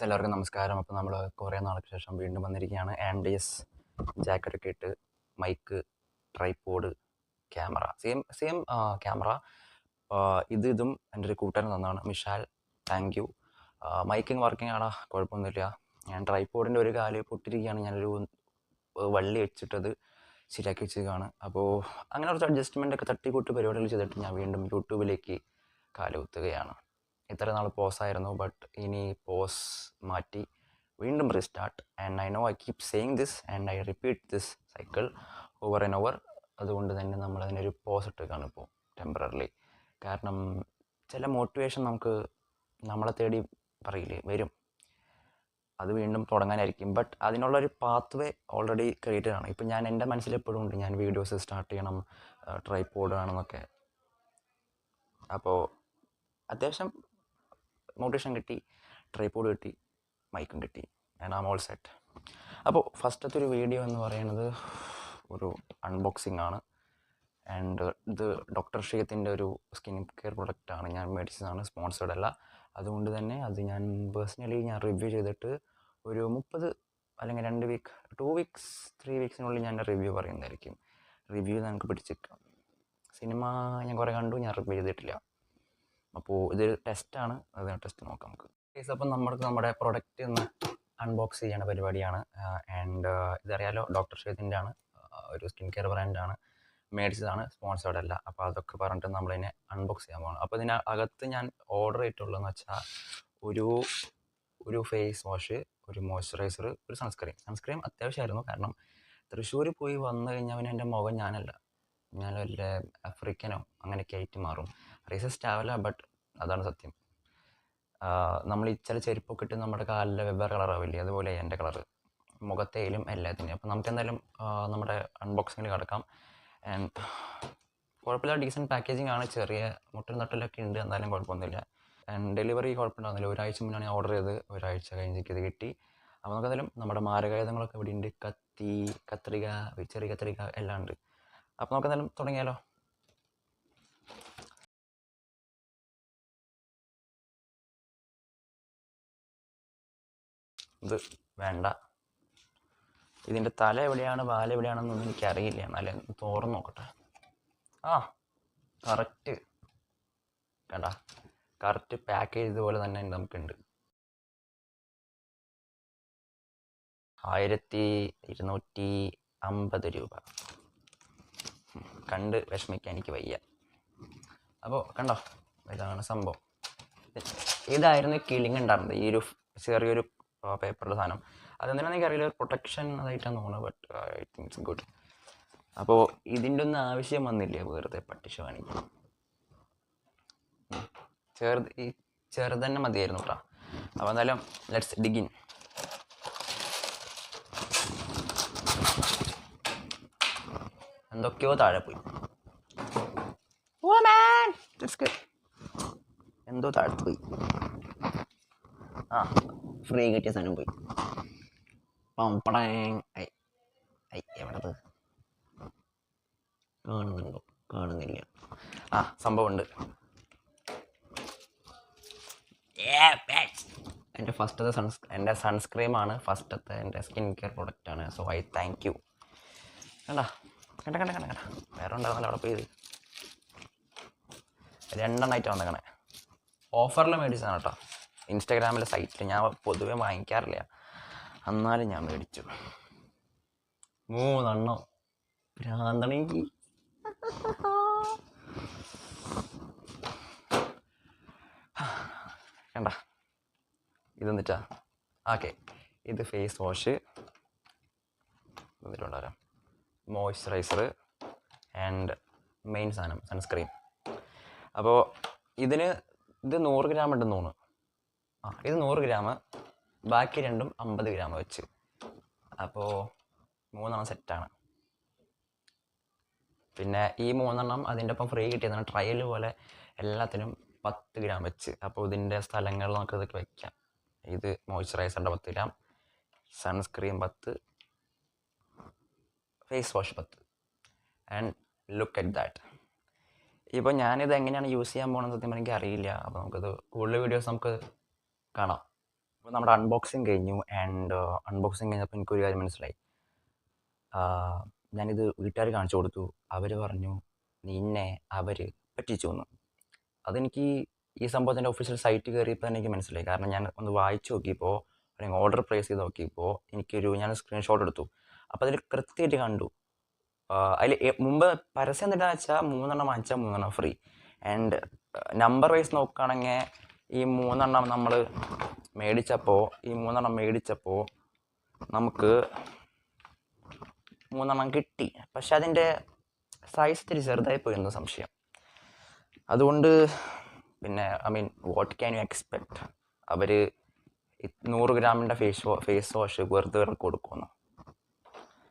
എല്ലാവർക്കും നമസ്കാരം. അപ്പോൾ നമ്മൾ കുറേ നാൾക്ക് ശേഷം വീണ്ടും വന്നിരിക്കുകയാണ്. ആൻഡിയസ് ജാക്കറ്റൊക്കെ ഇട്ട് mic, tripod, camera, same camera. ഇതും എൻ്റെ ഒരു കൂട്ടുകാരൻ തന്നതാണ്, മിഷാൽ. Thank you. മൈക്കിങ് വർക്കിംഗ് ആടാ, കുഴപ്പമൊന്നുമില്ല. ഞാൻ ട്രൈപോഡിൻ്റെ ഒരു കാല് പൊട്ടിരിക്കുകയാണ്. ഞാനൊരു വള്ളി വെച്ചിട്ടത് ശരിയാക്കി വെച്ചതാണ്. അപ്പോൾ അങ്ങനെ കുറച്ച് അഡ്ജസ്റ്റ്മെൻ്റ് തട്ടിക്കൂട്ട് പരിപാടികൾ ചെയ്തിട്ട് ഞാൻ വീണ്ടും യൂട്യൂബിലേക്ക് കാലുകുത്തുകയാണ്. ഇത്ര നാൾ പോസായിരുന്നു, ബട്ട് ഇനി പോസ് മാറ്റി വീണ്ടും restart. And I know I keep saying this and I repeat this cycle over and over. അതുകൊണ്ട് തന്നെ നമ്മളതിനൊരു പോസ് ഇട്ടേക്കാണ് ഇപ്പോൾ ടെമ്പററിലി. കാരണം ചില മോട്ടിവേഷൻ നമുക്ക് നമ്മളെ തേടി പറയില്ലേ വരും, അത് വീണ്ടും തുടങ്ങാനായിരിക്കും. ബട്ട് അതിനുള്ളൊരു പാത്ത് വേ ഓൾറെഡി ക്രിയേറ്റഡ് ആണ്. ഇപ്പം ഞാൻ എൻ്റെ മനസ്സിൽ എപ്പോഴും ഉണ്ട് ഞാൻ വീഡിയോസ് സ്റ്റാർട്ട് ചെയ്യണം, ട്രൈപോഡ് വേണമെന്നൊക്കെ. അപ്പോൾ അത്യാവശ്യം മോട്ടിവേഷൻ കിട്ടി, ട്രൈപോഡ് കിട്ടി, മൈക്കും കിട്ടി, ആൻഡ് ആം ഓൾ സെറ്റ്. അപ്പോൾ ഫസ്റ്റത്തെ ഒരു വീഡിയോ എന്ന് പറയുന്നത് ഒരു അൺബോക്സിങ് ആണ്. ആൻഡ് ഇത് ഡോക്ടർ ഷെയ്ത്തിൻ്റെ ഒരു സ്കിൻ കെയർ പ്രൊഡക്റ്റാണ്. ഞാൻ മേടിച്ചതാണ്, സ്പോൺസേർഡ് അല്ല. അതുകൊണ്ട് തന്നെ അത് ഞാൻ പേഴ്സണലി റിവ്യൂ ചെയ്തിട്ട് ഒരു 30 അല്ലെങ്കിൽ 2 വീക്സ് 3 വീക്സിനുള്ളിൽ ഞാൻ റിവ്യൂ പറയുന്നതായിരിക്കും. റിവ്യൂ നമുക്ക് പിടിച്ചേക്കാം. സിനിമ ഞാൻ കുറേ കണ്ടു, ഞാൻ റിവ്യൂ ചെയ്തിട്ടില്ല. അപ്പോൾ ഇത് ടെസ്റ്റാണ്, അത് ടെസ്റ്റ് നോക്കാം നമുക്ക്. അപ്പം നമ്മുടെ പ്രൊഡക്റ്റ് ഒന്ന് അൺബോക്സ് ചെയ്യണ പരിപാടിയാണ്. ആൻഡ് ഇതറിയാലോ, ഡോക്ടർ ഷെയ്ത്തിൻ്റെ ആണ്, ഒരു സ്കിൻ കെയർ ബ്രാൻഡാണ്. മേടിച്ചതാണ്, സ്പോൺസേർഡ് അല്ല. അപ്പോൾ അതൊക്കെ പറഞ്ഞിട്ട് നമ്മളിതിനെ അൺബോക്സ് ചെയ്യാൻ പോകണം. അപ്പോൾ ഇതിനകത്ത് ഞാൻ ഓർഡർ ചെയ്തിട്ടുള്ളതെന്ന് വെച്ചാൽ ഒരു ഫേസ് വാഷ്, ഒരു മോയ്സ്ചറൈസർ, ഒരു സൺസ്ക്രീൻ അത്യാവശ്യമായിരുന്നു. കാരണം തൃശ്ശൂർ പോയി വന്നു കഴിഞ്ഞാൽ പിന്നെ എൻ്റെ മുഖം ഞാൻ വല്ല ആഫ്രിക്കനോ അങ്ങനെയൊക്കെ ആയിട്ട് മാറും. റേസിസ്റ്റ് ആവില്ല, ബട്ട് അതാണ് സത്യം. നമ്മൾ ഈ ചില ചെരുപ്പൊക്കെ ഇട്ട് നമ്മുടെ കാലിലെ വെവ്വേറെ കളറാവില്ലേ, അതുപോലെ എൻ്റെ കളറ് മുഖത്തേലും എല്ലാത്തിനും. അപ്പം നമുക്ക് എന്തായാലും നമ്മുടെ അൺബോക്സിങ്ങിൽ കിടക്കാം. ആൻഡ് കുഴപ്പമില്ല, ഡീസൻറ്റ് പാക്കേജിങ് ആണ്. ചെറിയ മുട്ടൻ തട്ടലൊക്കെ ഉണ്ട്, എന്തായാലും കുഴപ്പമൊന്നുമില്ല. ആൻഡ് ഡെലിവറി കുഴപ്പമുണ്ടാകുന്നില്ല. ഒരാഴ്ച മുന്നാണ് ഞാൻ ഓർഡർ ചെയ്ത്, ഒരാഴ്ച കഴിഞ്ഞേക്ക് ഇത് കിട്ടി. അപ്പോൾ നമുക്ക് എന്തായാലും നമ്മുടെ മാരകായുധങ്ങളൊക്കെ ഇവിടെ ഉണ്ട്. കത്തി, കത്രിക, ചെറിയ കത്രിക എല്ലാം ഉണ്ട്. അപ്പോൾ നമുക്ക് എന്തായാലും തുടങ്ങിയാലോ. ഇത് വേണ്ട, ഇതിൻ്റെ തല എവിടെയാണ് വാല എവിടെയാണെന്നൊന്നും എനിക്കറിയില്ല. എന്നാലും തുറന്ന് നോക്കട്ടെ. കറക്റ്റ് കണ്ട, കറക്റ്റ് പാക്കേജ് ഇതുപോലെ തന്നെ നമുക്കുണ്ട്. 1250 രൂപ. കണ്ട് വിഷമിക്കാൻ എനിക്ക് വയ്യ. അപ്പോൾ കണ്ടോ, ഇതാണ് സംഭവം. ഇതായിരുന്നു കിളിങ് ഉണ്ടായിരുന്നത്, ഈ ഒരു ചെറിയൊരു പേപ്പറിൻ്റെ സാധനം. അതെന്തിനാണെന്ന് എനിക്കറിയില്ല, ഒരു പ്രൊട്ടക്ഷൻ അതായിട്ടാണ് തോന്നുന്നത്. But I think it's good. അപ്പോൾ ഇതിൻ്റെ ഒന്നും ആവശ്യം വന്നില്ല, വെറുതെ പട്ടിഷ കാണിക്കും. ചെറുത് തന്നെ മതിയായിരുന്നു കേട്ടോ. അപ്പോൾ എന്തായാലും ലെറ്റ്സ് ഡിഗിൻ. എന്തൊക്കെയോ താഴെ പോയി, എന്തോ താഴത്ത് പോയി. ഫ്രീ കിട്ടിയ സാധനം പോയി. എവിടത് കാണുന്നുണ്ടോ? കാണുന്നില്ല. സംഭവമുണ്ട്. എൻ്റെ എൻ്റെ സൺസ്ക്രീമാണ് ഫസ്റ്റത്തെ എൻ്റെ സ്കിൻ കെയർ പ്രൊഡക്റ്റാണ്. So I thank you. കണ്ട വേറെ ഉണ്ടാകുന്നല്ലോ അവിടെ പോയത്. 2 എണ്ണമായിട്ട് വന്നേക്കണേ. ഓഫറിൽ മേടിച്ചതാണ് കേട്ടോ, ഇൻസ്റ്റാഗ്രാമിലെ സൈറ്റിൽ. ഞാൻ പൊതുവെ വാങ്ങിക്കാറില്ല, എന്നാലും ഞാൻ മേടിച്ചു 3 എണ്ണം. ഭ്രാന്തണെങ്കിൽ കണ്ട. ഇതെന്നിട്ടാ ഇത് ഫേസ് വാഷ് എന്നിട്ടുണ്ടാകാം, മോയ്സ്ചറൈസർ ആൻഡ് മെയിൻ സാധനം സൺസ്ക്രീൻ. അപ്പോൾ ഇത് 100 ഗ്രാം ഉണ്ടെന്ന് തോന്നുന്നു. ഇത് 100 ഗ്രാം, ബാക്കി രണ്ടും 50 ഗ്രാം വെച്ച്. അപ്പോൾ 3 എണ്ണം സെറ്റാണ്. പിന്നെ ഈ 3 എണ്ണം അതിൻ്റെ ഒപ്പം ഫ്രീ കിട്ടിയതാണ്, ട്രയൽ പോലെ എല്ലാത്തിനും 10 ഗ്രാം വെച്ച്. അപ്പോൾ ഇതിൻ്റെ സ്ഥലങ്ങളിൽ നമുക്ക് ഇതൊക്കെ വയ്ക്കാം. ഇത് മോയ്സ്ചറൈസറിൻ്റെ 10 gram, sunscreen 10, face wash 10. And look at that. ഇപ്പോൾ ഞാനിത് എങ്ങനെയാണ് യൂസ് ചെയ്യാൻ പോകുന്നത് സത്യം എനിക്ക് അറിയില്ല. അപ്പോൾ നമുക്കത് കൂടുതൽ വീഡിയോസ് നമുക്ക് കാണാം. അപ്പോൾ നമ്മുടെ അൺബോക്സിങ് കഴിഞ്ഞു. ആൻഡ് അൺബോക്സിങ് കഴിഞ്ഞപ്പോൾ എനിക്കൊരു കാര്യം മനസ്സിലായി. ഞാനിത് വീട്ടുകാർ കാണിച്ചു കൊടുത്തു. അവർ പറഞ്ഞു നിന്നെ അവർ പറ്റിച്ചു എന്ന്. അതെനിക്ക് ഈ സംഭവത്തിൻ്റെ ഒഫീഷ്യൽ സൈറ്റ് കയറിയപ്പോൾ തന്നെ എനിക്ക് മനസ്സിലായി. കാരണം ഞാൻ ഒന്ന് വായിച്ച് നോക്കിയപ്പോൾ, അല്ലെങ്കിൽ ഓർഡർ പ്ലേസ് ചെയ്ത് നോക്കിയപ്പോൾ ഞാൻ സ്ക്രീൻഷോട്ട് എടുത്തു. അപ്പോൾ അതിൽ കൃത്യമായിട്ട് കണ്ടു. അതിൽ മുമ്പ് പരസ്യം എന്താണെന്ന് വെച്ചാൽ 3 വാങ്ങിച്ചാൽ 3 ഫ്രീ. ആൻഡ് നമ്പർ വൈസ് നോക്കുകയാണെങ്കിൽ ഈ 3 നമ്മൾ മേടിച്ചപ്പോൾ നമുക്ക് 3 കിട്ടി. പക്ഷെ അതിൻ്റെ സൈസ് ഇത്തിരി ചെറുതായി പോയെന്ന് സംശയം. അതുകൊണ്ട് പിന്നെ വാട്ട് ക്യാൻ യു എക്സ്പെക്ട്? അവർ 100 ഗ്രാമിൻ്റെ ഫേസ് വാഷ് വെറുതെ കൊടുക്കുന്നു.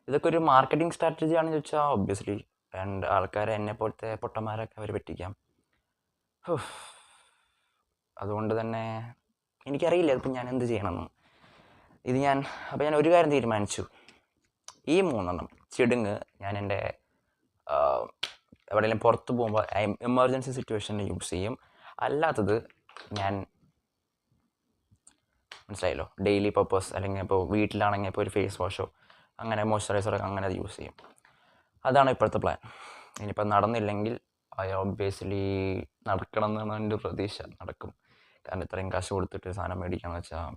ഇതൊക്കെ ഒരു മാർക്കറ്റിംഗ് സ്ട്രാറ്റജി ആണെന്ന് ചോദിച്ചാൽ ഒബ്വിയസ്ലി. ആൻഡ് ആൾക്കാരെ എന്നെ പോലത്തെ പൊട്ടന്മാരൊക്കെ അവർ പറ്റിക്കാം. അതുകൊണ്ട് തന്നെ എനിക്കറിയില്ല ഇപ്പം ഞാൻ എന്ത് ചെയ്യണമെന്ന്. അപ്പോൾ ഞാൻ ഒരു കാര്യം തീരുമാനിച്ചു. ഈ 3 ചിടുങ്ങ് ഞാൻ എൻ്റെ എവിടെയെങ്കിലും പുറത്ത് പോകുമ്പോൾ എമർജൻസി സിറ്റുവേഷനിൽ യൂസ് ചെയ്യും. അല്ലാത്തത് ഞാൻ മനസ്സിലായല്ലോ ഡെയിലി പർപ്പസ്, അല്ലെങ്കിൽ ഇപ്പോൾ വീട്ടിലാണെങ്കിൽ ഇപ്പോൾ ഒരു ഫേസ് വാഷോ അങ്ങനെ മോയ്സ്ചറൈസറൊക്കെ അങ്ങനെ അത് യൂസ് ചെയ്യും. അതാണ് ഇപ്പോഴത്തെ പ്ലാൻ. ഇനിയിപ്പോൾ നടന്നില്ലെങ്കിൽ ഒബ്വിയസ്ലി നടക്കണം എന്നാണ് എൻ്റെ പ്രതീക്ഷ. നടക്കും. കാരണം ഇത്രയും കാശ് കൊടുത്തിട്ട് സാധനം മേടിക്കാമെന്ന് വെച്ചാൽ.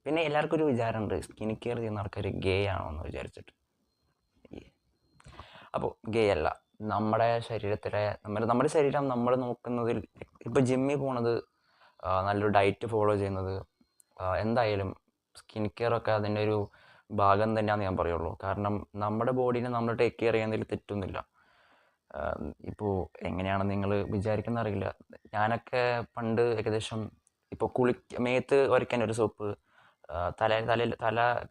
പിന്നെ എല്ലാവർക്കും ഒരു വിചാരമുണ്ട് സ്കിൻ കെയർ ചെയ്യുന്ന ആൾക്കാർ ഗേ ആണോ എന്ന് വിചാരിച്ചിട്ട്. അപ്പോൾ ഗേ അല്ല. നമ്മുടെ ശരീരം നമ്മൾ നോക്കുന്നതിൽ ഇപ്പോൾ ജിമ്മിൽ പോണത്, നല്ലൊരു ഡയറ്റ് ഫോളോ ചെയ്യുന്നത്, എന്തായാലും സ്കിൻ കെയറൊക്കെ അതിൻ്റെ ഒരു ഭാഗം തന്നെയാണെന്ന് ഞാൻ പറയുള്ളൂ. കാരണം നമ്മുടെ ബോഡീനെ നമ്മൾ ടേക്ക് കെയർ ചെയ്യുന്നതിൽ തെറ്റൊന്നുമില്ല. ഇപ്പോൾ എങ്ങനെയാണ് നിങ്ങൾ വിചാരിക്കുന്ന അറിയില്ല. ഞാനൊക്കെ പണ്ട് ഏകദേശം ഇപ്പോൾ മേത്ത് ഉരയ്ക്കാൻ ഒരു സോപ്പ്, തല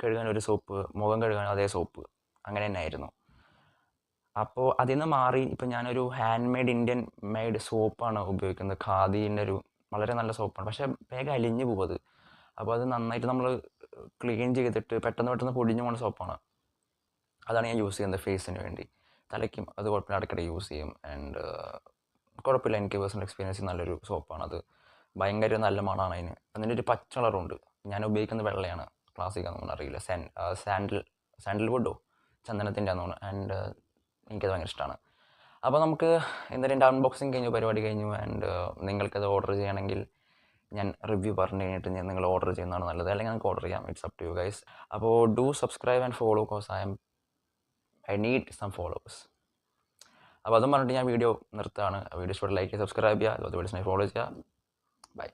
കഴുകാൻ ഒരു സോപ്പ്, മുഖം കഴുകാൻ അതേ സോപ്പ്, അങ്ങനെ തന്നെ ആയിരുന്നു. അപ്പോൾ അതിൽ നിന്ന് മാറി ഇപ്പോൾ ഞാനൊരു ഹാൻഡ് മെയ്ഡ് ഇന്ത്യൻ മെയ്ഡ് സോപ്പാണ് ഉപയോഗിക്കുന്നത്. ഖാദീൻ്റെ ഒരു വളരെ നല്ല സോപ്പാണ്. പക്ഷേ വേഗം അലിഞ്ഞു പോകും അത്. അപ്പോൾ അത് നന്നായിട്ട് നമ്മൾ ക്ലീൻ ചെയ്തിട്ട് പെട്ടെന്ന് പൊടിഞ്ഞു പോകുന്ന സോപ്പാണ്. അതാണ് ഞാൻ യൂസ് ചെയ്യുന്നത് ഫേസിന് വേണ്ടി. തലയ്ക്കും അത് കുഴപ്പമില്ല, ഇടയ്ക്കിടെ യൂസ് ചെയ്യും. ആൻഡ് കുഴപ്പമില്ല, എനിക്ക് പേഴ്സണൽ എക്സ്പീരിയൻസ് നല്ലൊരു സോപ്പാണത്. ഭയങ്കര നല്ല മണമാണ് അതിന്. അതിൻ്റെ ഒരു പച്ച കളറുണ്ട്. ഞാൻ ഉപയോഗിക്കുന്നത് വെള്ളയാണ്. ക്ലാസിക്കാണെന്ന് അറിയില്ല. സാൻഡൽവുഡോ ചന്ദനത്തിൻ്റെ ആണെന്ന്. ആൻഡ് എനിക്കത് ഭയങ്കര ഇഷ്ടമാണ്. അപ്പോൾ നമുക്ക് എന്തായാലും എൻ്റെ അൺബോക്സിങ് കഴിഞ്ഞു, പരിപാടി കഴിഞ്ഞു. ആൻഡ് നിങ്ങൾക്കത് ഓർഡർ ചെയ്യണമെങ്കിൽ ഞാൻ റിവ്യൂ പറഞ്ഞു കഴിഞ്ഞിട്ട് നിങ്ങൾ ഓർഡർ ചെയ്യുന്നതാണ് നല്ലത്. അല്ലെങ്കിൽ നിങ്ങൾക്ക് ഓർഡർ ചെയ്യാം. It's up to you guys. അപ്പോൾ do subscribe and follow because I need some followers. അപ്പോൾ അതും പറഞ്ഞിട്ട് ഞാൻ വീഡിയോ നിർത്തുകയാണ്. വീഡിയോ ഇഷ്ടപ്പെട്ട ലൈക്ക് ചെയ്യുക, സബ്സ്ക്രൈബ് ചെയ്യുക, അതുപോലെ ഫോളോ ചെയ്യുക. ബൈ.